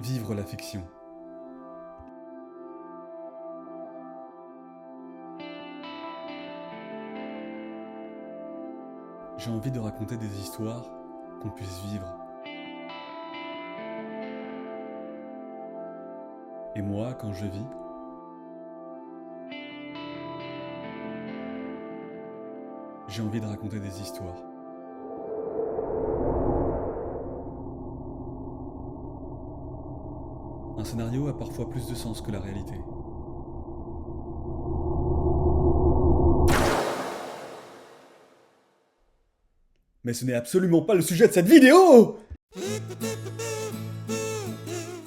vivre la fiction. J'ai envie de raconter des histoires qu'on puisse vivre. Et moi, quand je vis, j'ai envie de raconter des histoires. Un scénario a parfois plus de sens que la réalité. Mais ce n'est absolument pas le sujet de cette vidéo!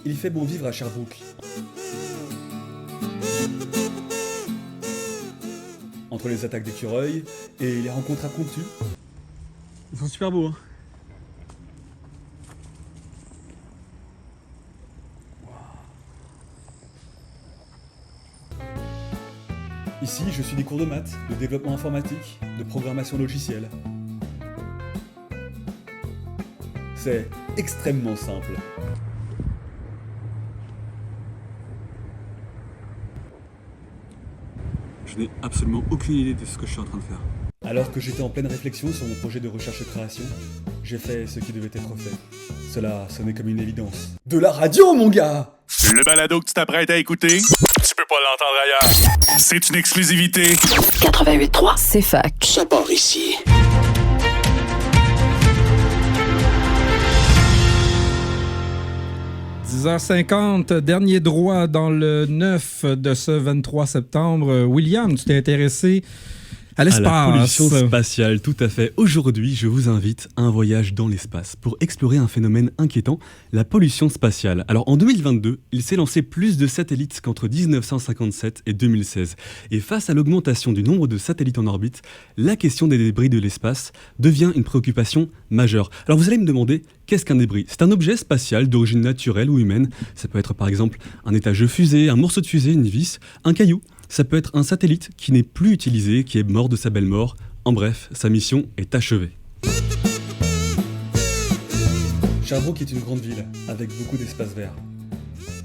Il fait bon vivre à Sherbrooke. Entre les attaques d'écureuils et les rencontres impromptues. Ils sont super beaux, hein. Ici, je suis des cours de maths, de développement informatique, de programmation logicielle. C'est extrêmement simple. Je n'ai absolument aucune idée de ce que je suis en train de faire. Alors que j'étais en pleine réflexion sur mon projet de recherche-création, j'ai fait ce qui devait être fait. Cela sonnait comme une évidence. De la radio, mon gars! Le balado que tu t'apprêtes à écouter, tu peux pas l'entendre ailleurs. C'est une exclusivité. 88.3, c'est fac. Ça part ici. « 10h50, dernier droit dans le 9 de ce 23 septembre. William, tu t'es intéressé à l'espace. À la pollution spatiale, tout à fait. Aujourd'hui, je vous invite à un voyage dans l'espace pour explorer un phénomène inquiétant, la pollution spatiale. Alors en 2022, il s'est lancé plus de satellites qu'entre 1957 et 2016. Et face à l'augmentation du nombre de satellites en orbite, la question des débris de l'espace devient une préoccupation majeure. Alors vous allez me demander, qu'est-ce qu'un débris ? C'est un objet spatial d'origine naturelle ou humaine. Ça peut être par exemple un étage de fusée, un morceau de fusée, une vis, un caillou. Ça peut être un satellite qui n'est plus utilisé, qui est mort de sa belle mort. En bref, sa mission est achevée. Sherbrooke est une grande ville, avec beaucoup d'espaces verts.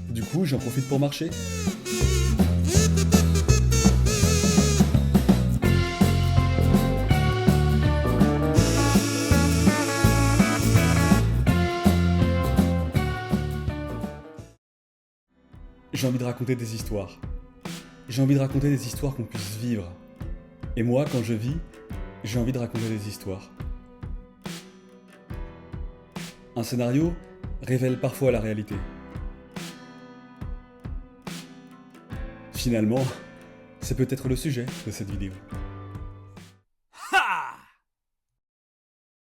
Du coup, j'en profite pour marcher. J'ai envie de raconter des histoires. J'ai envie de raconter des histoires qu'on puisse vivre. Et moi, quand je vis, j'ai envie de raconter des histoires. Un scénario révèle parfois la réalité. Finalement, c'est peut-être le sujet de cette vidéo.